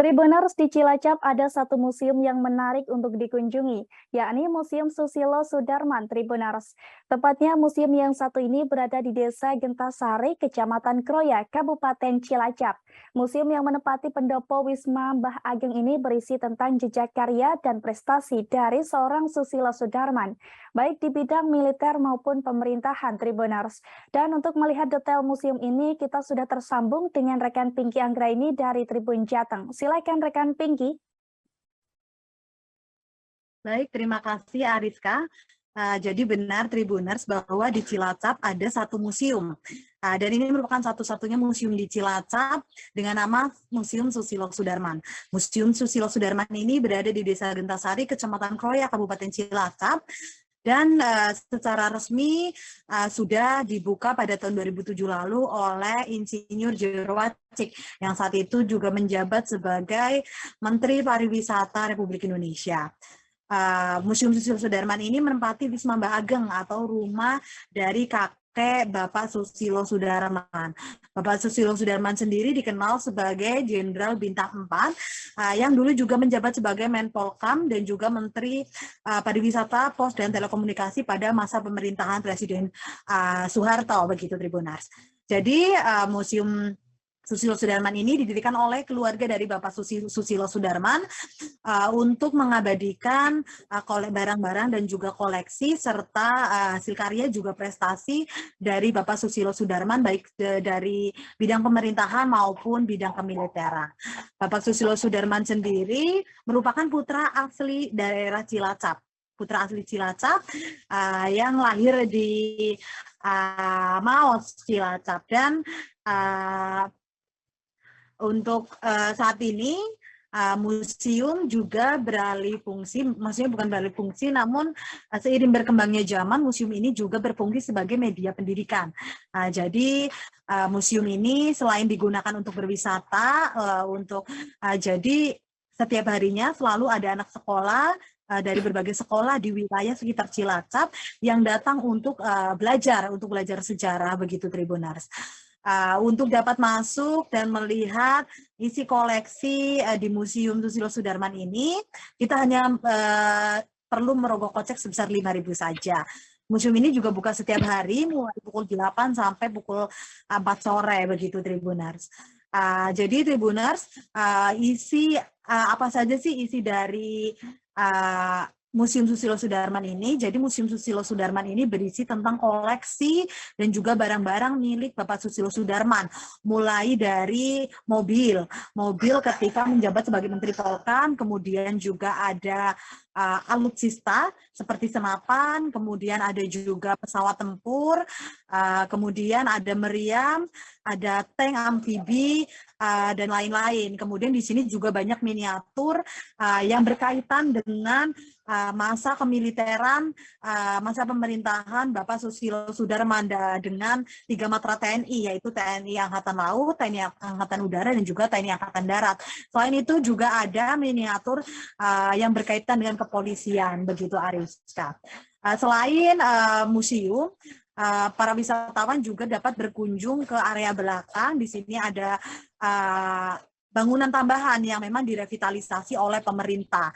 Tribuners di Cilacap ada satu museum yang menarik untuk dikunjungi, yakni Museum Susilo Sudarman Tribuners. Tepatnya museum yang satu ini berada di Desa Gentasari, Kecamatan Kroya, Kabupaten Cilacap. Museum yang menempati pendopo Wisma Mbah Ageng ini berisi tentang jejak karya dan prestasi dari seorang Susilo Sudarman, baik di bidang militer maupun pemerintahan Tribuners. Dan untuk melihat detail museum ini, kita sudah tersambung dengan rekan Pinky Anggraini dari Tribun Jateng. Silakan rekan Pinky. Baik, terima kasih Ariska. Jadi benar Tribuners bahwa di Cilacap ada satu museum. Dan ini merupakan satu-satunya museum di Cilacap dengan nama Museum Susilo Sudarman. Museum Susilo Sudarman ini berada di Desa Gentasari, Kecamatan Kroya, Kabupaten Cilacap. Dan secara resmi sudah dibuka pada tahun 2007 lalu oleh Insinyur Jerowacik yang saat itu juga menjabat sebagai Menteri Pariwisata Republik Indonesia. Museum Susilo Sudarman ini menempati Wisma Mbah Ageng atau rumah dari kakek Bapak Susilo Sudarman. Bapak Susilo Sudarman sendiri dikenal sebagai Jenderal Bintang 4 yang dulu juga menjabat sebagai Menpolkam dan juga Menteri Pariwisata, Pos dan Telekomunikasi pada masa pemerintahan Presiden Soeharto, begitu Tribuners. Jadi Museum Susilo Sudarman ini didirikan oleh keluarga dari Bapak Susilo Sudarman untuk mengabadikan barang-barang dan juga koleksi serta hasil karya juga prestasi dari Bapak Susilo Sudarman baik dari bidang pemerintahan maupun bidang kemiliteran. Bapak Susilo Sudarman sendiri merupakan putra asli daerah Cilacap. Putra asli Cilacap yang lahir di Maos, Cilacap. Dan untuk saat ini museum juga beralih fungsi, maksudnya bukan beralih fungsi, namun seiring berkembangnya zaman, museum ini juga berfungsi sebagai media pendidikan. Jadi museum ini selain digunakan untuk berwisata, jadi setiap harinya selalu ada anak sekolah dari berbagai sekolah di wilayah sekitar Cilacap yang datang untuk belajar sejarah, begitu Tribuners. Untuk dapat masuk dan melihat isi koleksi di Museum Susilo Sudarman ini, kita hanya perlu merogoh kocek sebesar 5.000 saja. Museum ini juga buka setiap hari, mulai pukul 8 sampai pukul 4 sore, begitu Tribuners. Jadi Tribuners, apa saja sih isi dari Museum Susilo Sudarman ini? Jadi Museum Susilo Sudarman ini berisi tentang koleksi dan juga barang-barang milik Bapak Susilo Sudarman, mulai dari mobil ketika menjabat sebagai Menteri Polkam, kemudian juga ada alutsista seperti senapan, kemudian ada juga pesawat tempur, kemudian ada meriam, ada tank amfibi, dan lain-lain. Kemudian di sini juga banyak miniatur yang berkaitan dengan masa kemiliteran, masa pemerintahan Bapak Susilo Sudarman dengan 3 matra TNI, yaitu TNI Angkatan Laut, TNI Angkatan Udara, dan juga TNI Angkatan Darat. Selain itu juga ada miniatur yang berkaitan dengan kepolisian, begitu Ariska. Selain museum, para wisatawan juga dapat berkunjung ke area belakang. Di sini ada bangunan tambahan yang memang direvitalisasi oleh pemerintah.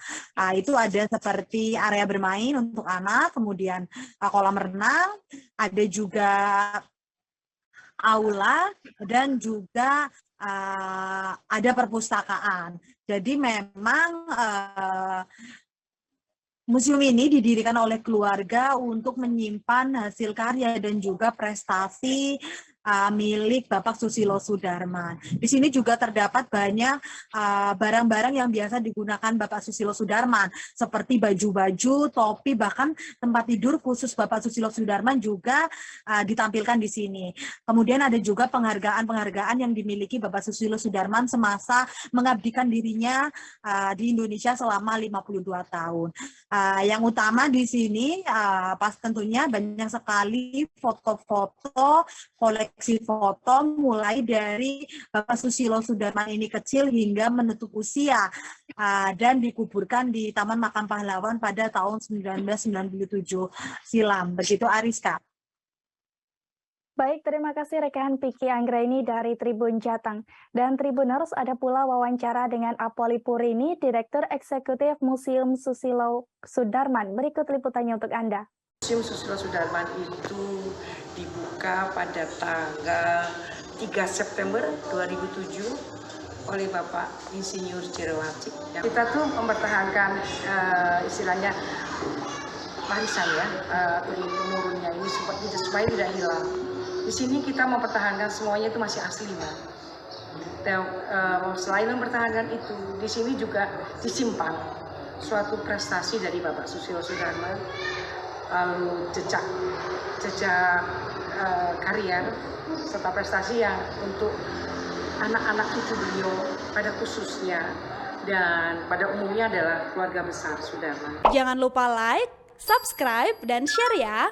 Itu ada seperti area bermain untuk anak, kemudian kolam renang, ada juga aula, dan juga ada perpustakaan. Jadi memang museum ini didirikan oleh keluarga untuk menyimpan hasil karya dan juga prestasi milik Bapak Susilo Sudarman. Di sini juga terdapat banyak barang-barang yang biasa digunakan Bapak Susilo Sudarman, seperti baju-baju, topi, bahkan tempat tidur khusus Bapak Susilo Sudarman juga ditampilkan di sini. Kemudian ada juga penghargaan-penghargaan yang dimiliki Bapak Susilo Sudarman semasa mengabdikan dirinya di Indonesia selama 52 tahun. Yang utama di sini pas tentunya banyak sekali foto-foto, koleksi foto mulai dari Bapak Susilo Sudarman ini kecil hingga menutup usia dan dikuburkan di Taman Makam Pahlawan pada tahun 1997 silam. Begitu Ariska. Baik, terima kasih rekan Piki Anggraini dari Tribun Jateng. Dan Tribuners, ada pula wawancara dengan Apoli Purini, Direktur Eksekutif Museum Susilo Sudarman. Berikut liputannya untuk Anda. Museum Susilo Sudarman itu dibuka pada tanggal 3 September 2007 oleh Bapak Insinyur Jerowacik. Kita tuh mempertahankan istilahnya warisan ya, turun-temurunnya ini supaya tidak hilang. Di sini kita mempertahankan semuanya itu masih asli, Mbak. Dan selain mempertahankan itu, di sini juga disimpan suatu prestasi dari Bapak Susilo Sudarman, lalu jejak karier serta prestasi yang untuk anak-anak cucu beliau pada khususnya dan pada umumnya adalah keluarga besar Sudarman. Jangan lupa like, subscribe, dan share ya!